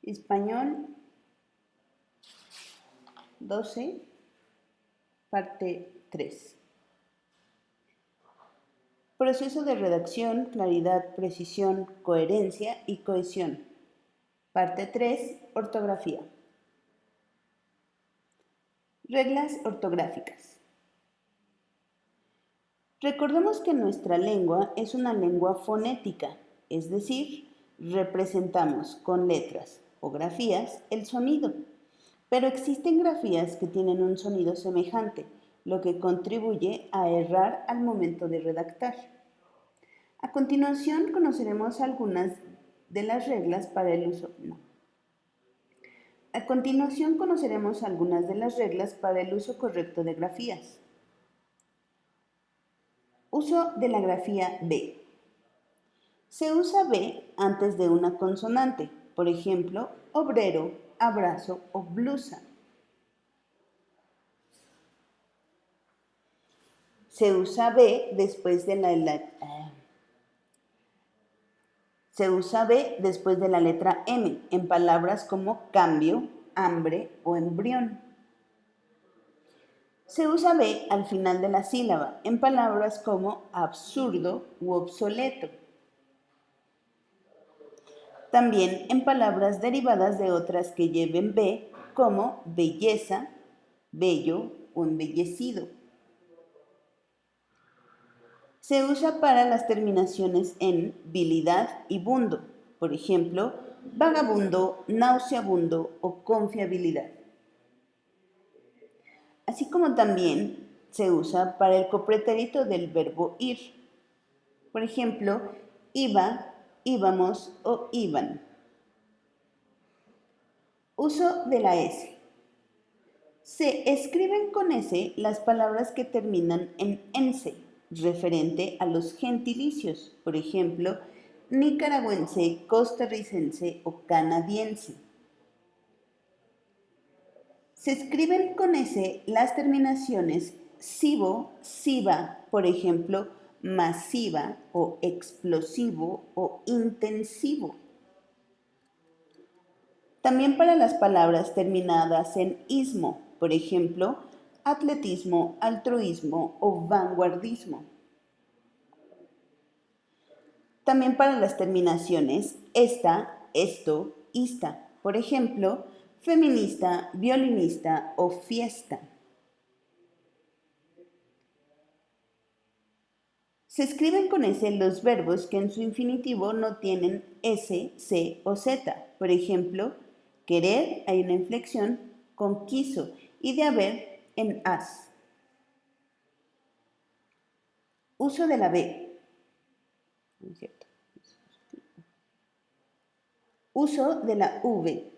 Español 12, parte 3. Proceso de redacción, claridad, precisión, coherencia y cohesión. Parte 3, ortografía. Reglas ortográficas. Recordemos que nuestra lengua es una lengua fonética, es decir, representamos con letras o grafías el sonido, pero existen grafías que tienen un sonido semejante, lo que contribuye a errar al momento de redactar. A continuación conoceremos algunas de las reglas para el uso. A continuación conoceremos algunas de las reglas para el uso correcto de grafías. Uso de la grafía B. Se usa B antes de una consonante, por ejemplo, obrero, abrazo o blusa. Se usa B después de la letra M en palabras como cambio, hambre o embrión. Se usa B al final de la sílaba en palabras como absurdo u obsoleto. También en palabras derivadas de otras que lleven B, como belleza, bello o embellecido. Se usa para las terminaciones en bilidad y bundo, por ejemplo, vagabundo, nauseabundo o confiabilidad. Así como también se usa para el copretérito del verbo ir, por ejemplo, iba, íbamos o iban. Uso de la S. Se escriben con S las palabras que terminan en ense, referente a los gentilicios, por ejemplo, nicaragüense, costarricense o canadiense. Se escriben con S las terminaciones sivo, siva, por ejemplo, masiva o explosivo o intensivo. También para las palabras terminadas en ismo, por ejemplo, atletismo, altruismo o vanguardismo. También para las terminaciones esta, esto, ista, por ejemplo, feminista, violinista o fiesta. Se escriben con S los verbos que en su infinitivo no tienen S, C o Z. Por ejemplo, querer hay una inflexión con quiso y de haber en has. Uso de la B. Uso de la V.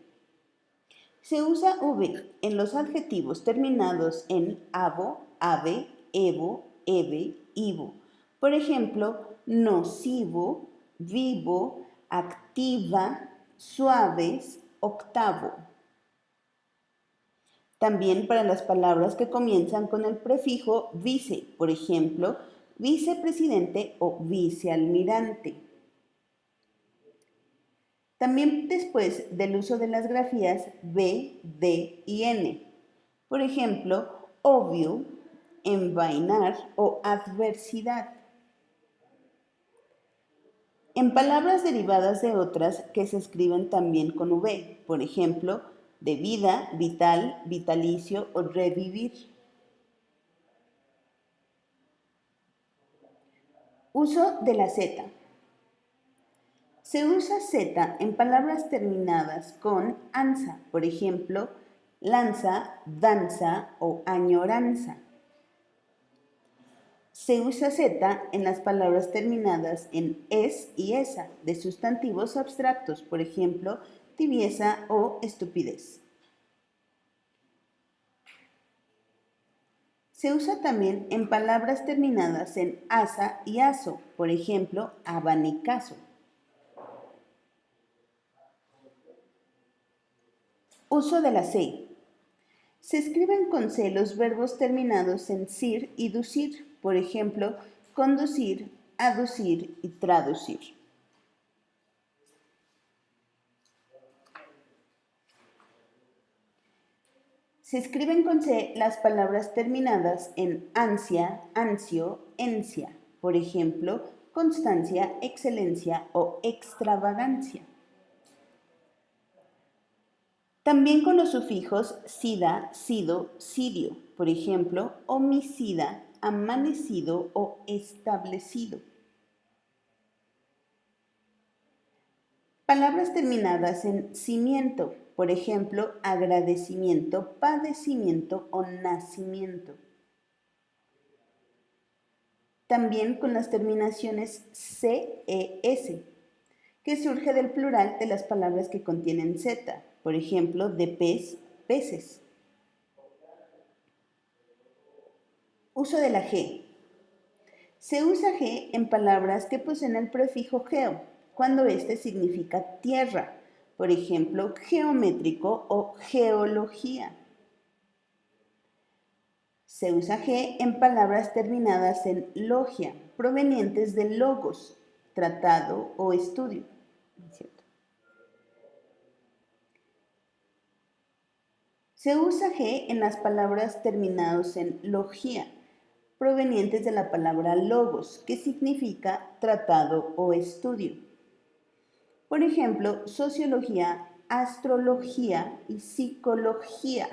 Se usa V en los adjetivos terminados en avo, ave, evo, eve, ivo. Por ejemplo, nocivo, vivo, activa, suaves, octavo. También para las palabras que comienzan con el prefijo vice, por ejemplo, vicepresidente o vicealmirante. También después del uso de las grafías B, D y N. Por ejemplo, obvio, envainar o adversidad. En palabras derivadas de otras que se escriben también con V, por ejemplo, de vida, vital, vitalicio o revivir. Uso de la Z. Se usa Z en palabras terminadas con anza, por ejemplo, lanza, danza o añoranza. Se usa Z en las palabras terminadas en es y esa, de sustantivos abstractos, por ejemplo, tibieza o estupidez. Se usa también en palabras terminadas en asa y aso, por ejemplo, abanicazo. Uso de la C. Se escriben con C los verbos terminados en cir y ducir, por ejemplo, conducir, aducir y traducir. Se escriben con C las palabras terminadas en ansia, ansio, encia. Por ejemplo, constancia, excelencia o extravagancia. También con los sufijos sida, sido, sidio. Por ejemplo, homicida, amanecido o establecido. Palabras terminadas en cimiento, por ejemplo, agradecimiento, padecimiento o nacimiento. También con las terminaciones CES, que surge del plural de las palabras que contienen Z, por ejemplo, de pez, peces. Uso de la G. Se usa G en palabras que poseen el prefijo geo, cuando este significa tierra, por ejemplo, geométrico o geología. Se usa G en palabras terminadas en logia, provenientes de logos, tratado o estudio. Se usa G en las palabras terminadas en logía, provenientes de la palabra logos, que significa tratado o estudio. Por ejemplo, sociología, astrología y psicología.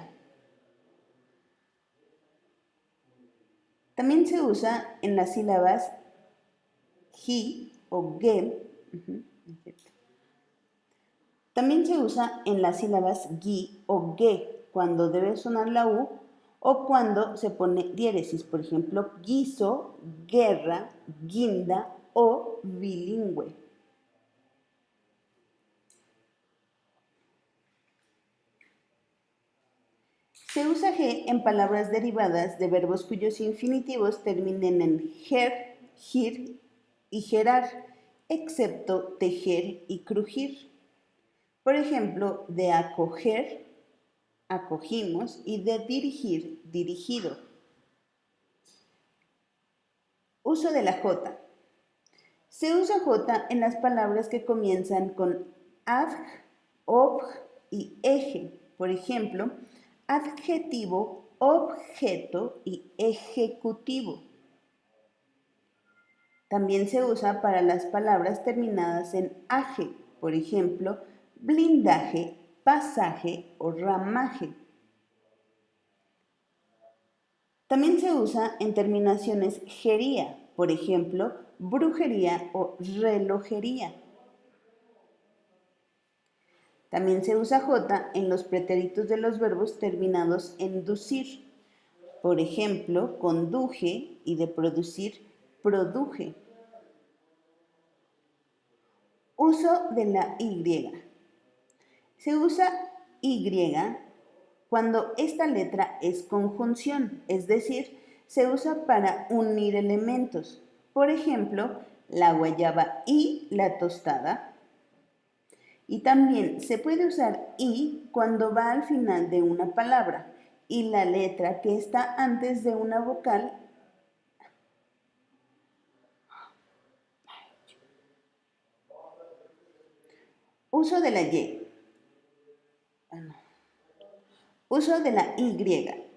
También se usa en las sílabas ji o ge. También se usa en las sílabas gi o ge, cuando debe sonar la U o cuando se pone diéresis, por ejemplo, guiso, guerra, guinda o bilingüe. Se usa G en palabras derivadas de verbos cuyos infinitivos terminen en ger, gir y gerar, excepto tejer y crujir. Por ejemplo, de acoger, acogimos, y de dirigir, dirigido. Uso de la J. Se usa J en las palabras que comienzan con adj, obj y eje. Por ejemplo, adjetivo, objeto y ejecutivo. También se usa para las palabras terminadas en aje, por ejemplo, blindaje, pasaje o ramaje. También se usa en terminaciones jería, por ejemplo, brujería o relojería. También se usa J en los pretéritos de los verbos terminados en ducir. Por ejemplo, conduje y de producir, produje. Uso de la Y. Se usa Y cuando esta letra es conjunción, es decir, se usa para unir elementos. Por ejemplo, la guayaba y la tostada. Y también se puede usar y cuando va al final de una palabra y la letra que está antes de una vocal uso de la Y. Uso de la Y.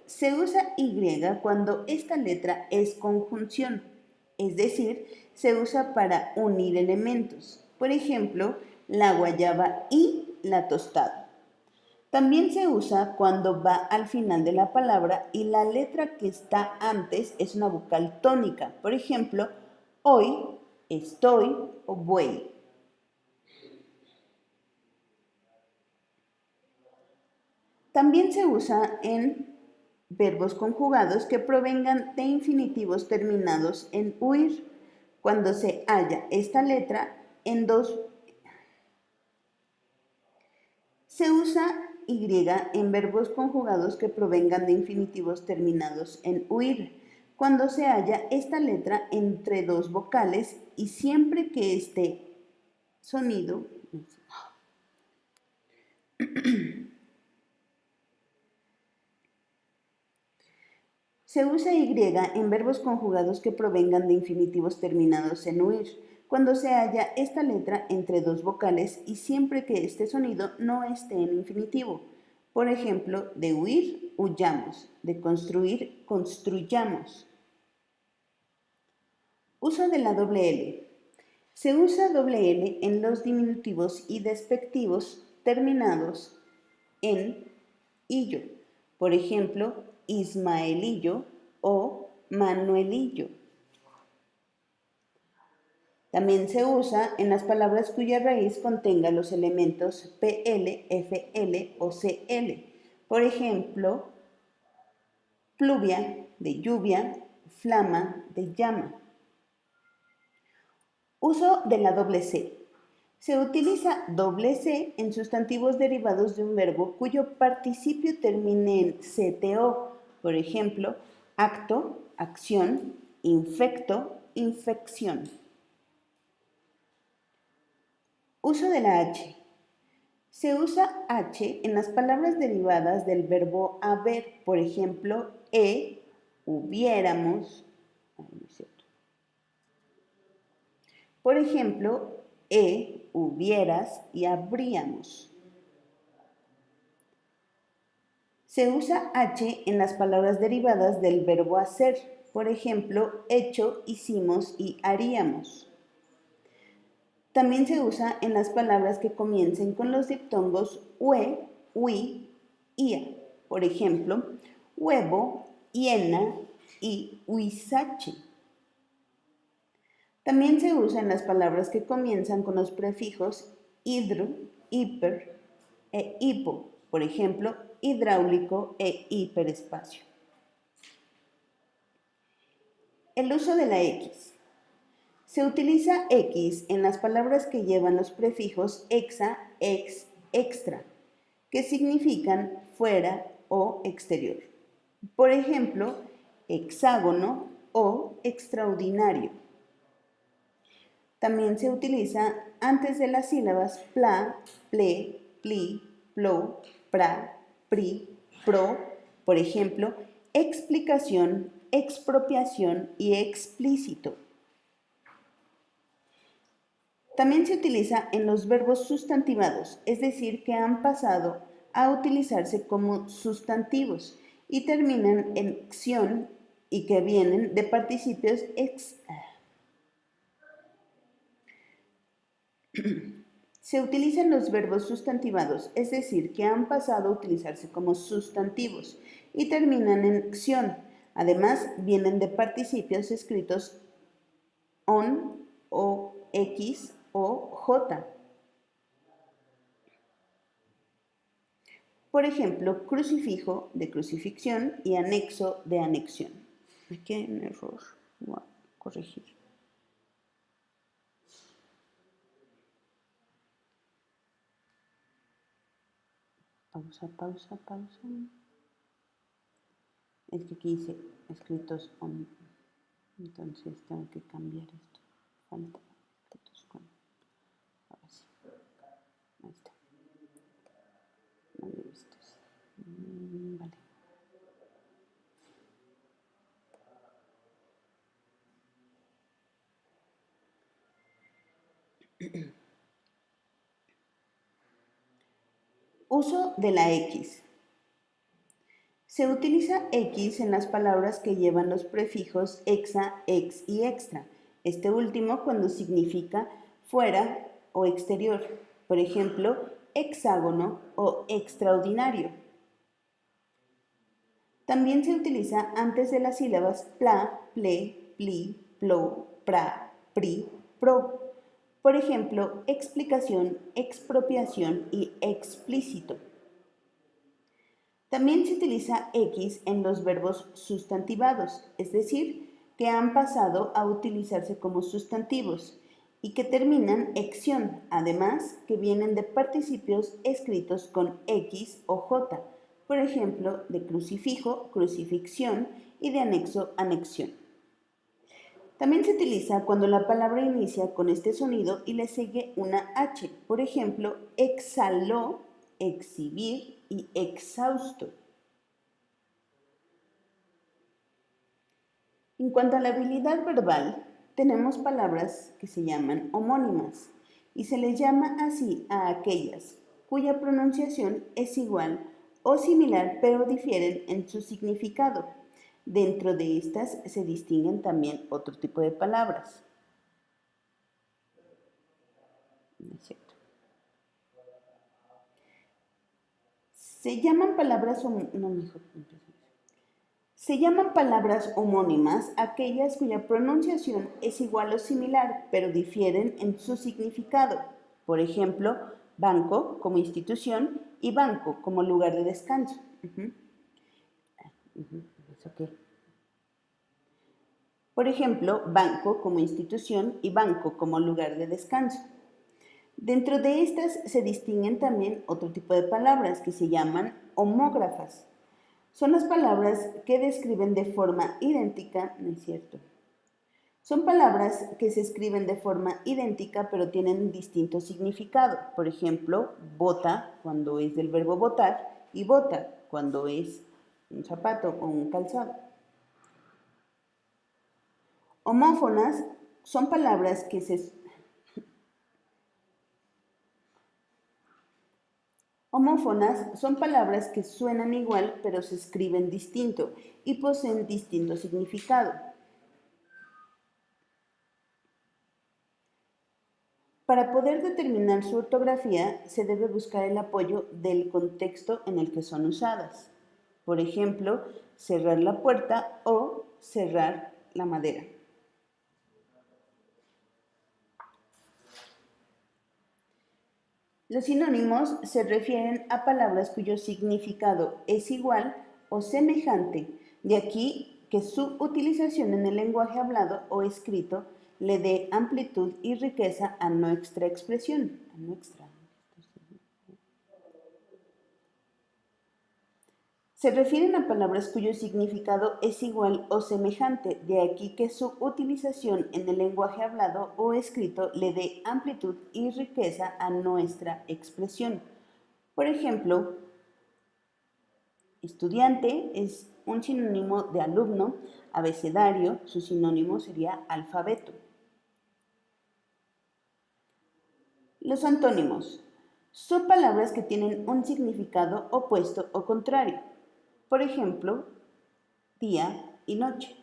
Se usa Y cuando esta letra es conjunción, es decir, se usa para unir elementos. Por ejemplo, la guayaba y la tostada. También se usa cuando va al final de la palabra y la letra que está antes es una vocal tónica. Por ejemplo, hoy, estoy o voy. También se usa en verbos conjugados que provengan de infinitivos terminados en huir, cuando se halla esta letra en dos. Se usa Y en verbos conjugados que provengan de infinitivos terminados en huir, cuando se halla esta letra entre dos vocales y siempre que este sonido se usa Y en verbos conjugados que provengan de infinitivos terminados en huir, cuando se halla esta letra entre dos vocales y siempre que este sonido no esté en infinitivo. Por ejemplo, de huir, huyamos, de construir, construyamos. Uso de la doble L. Se usa doble L en los diminutivos y despectivos terminados en illo. Por ejemplo, Ismaelillo o Manuelillo. También se usa en las palabras cuya raíz contenga los elementos PL, FL o CL. Por ejemplo, pluvia, de lluvia, flama, de llama. Uso de la doble C. Se utiliza doble C en sustantivos derivados de un verbo cuyo participio termine en CTO. Por ejemplo, acto, acción, infecto, infección. Uso de la H. Se usa H en las palabras derivadas del verbo haber. Por ejemplo, hubiéramos. Por ejemplo, hubieras y habríamos. Se usa H en las palabras derivadas del verbo hacer. Por ejemplo, hecho, hicimos y haríamos. También se usa en las palabras que comiencen con los diptongos ue, ui, ia. Por ejemplo, huevo, hiena y huizache. También se usa en las palabras que comienzan con los prefijos hidro, hiper e hipo. Por ejemplo, hidráulico e hiperespacio. El uso de la X. Se utiliza X en las palabras que llevan los prefijos exa, ex, extra, que significan fuera o exterior. Por ejemplo, hexágono o extraordinario. También se utiliza antes de las sílabas pla, ple, pli, plo, pra, pri, pro. Por ejemplo, explicación, expropiación y explícito. También se utiliza en los verbos sustantivados, es decir, que han pasado a utilizarse como sustantivos y terminan en ción y que vienen de participios Se utilizan los verbos sustantivados, es decir, que han pasado a utilizarse como sustantivos y terminan en ción. Además, vienen de participios escritos on o x o j. Por ejemplo, crucifijo de crucifixión y anexo de anexión. Aquí hay un error, voy a corregir. Pausa, pausa, pausa. Es que aquí dice escritos on. Entonces tengo que cambiar esto. Falta escritos con. Ahora sí. Ahí está. No había visto eso. Vale. Uso de la X. Se utiliza X en las palabras que llevan los prefijos exa, ex y extra. Este último cuando significa fuera o exterior. Por ejemplo, hexágono o extraordinario. También se utiliza antes de las sílabas pla, ple, pli, plo, pra, pri, pro. Por ejemplo, explicación, expropiación y explícito. También se utiliza X en los verbos sustantivados, es decir, que han pasado a utilizarse como sustantivos y que terminan exión, además que vienen de participios escritos con X o J, por ejemplo, de crucifijo, crucifixión y de anexo, anexión. También se utiliza cuando la palabra inicia con este sonido y le sigue una H, por ejemplo, exhaló, exhibir y exhausto. En cuanto a la habilidad verbal, tenemos palabras que se llaman homónimas y se les llama así a aquellas cuya pronunciación es igual o similar, pero difieren en su significado. Dentro de estas se distinguen también otro tipo de palabras. Se llaman palabras homónimas aquellas cuya pronunciación es igual o similar, pero difieren en su significado. Por ejemplo, banco como institución y banco como lugar de descanso. Por ejemplo, banco como institución y banco como lugar de descanso. Dentro de estas se distinguen también otro tipo de palabras que se llaman homógrafas. Son las palabras que describen de forma idéntica, ¿no es cierto? Son palabras que se escriben de forma idéntica pero tienen distinto significado. Por ejemplo, bota cuando es del verbo botar y bota cuando es un zapato o un calzado. Homófonas son palabras que suenan igual pero se escriben distinto y poseen distinto significado. Para poder determinar su ortografía se debe buscar el apoyo del contexto en el que son usadas. Por ejemplo, cerrar la puerta o cerrar la madera. Los sinónimos se refieren a palabras cuyo significado es igual o semejante, de aquí que su utilización en el lenguaje hablado o escrito le dé amplitud y riqueza a nuestra expresión. Se refieren a palabras cuyo significado es igual o semejante, de aquí que su utilización en el lenguaje hablado o escrito le dé amplitud y riqueza a nuestra expresión. Por ejemplo, estudiante es un sinónimo de alumno, abecedario, su sinónimo sería alfabeto. Los antónimos son palabras que tienen un significado opuesto o contrario. Por ejemplo, día y noche.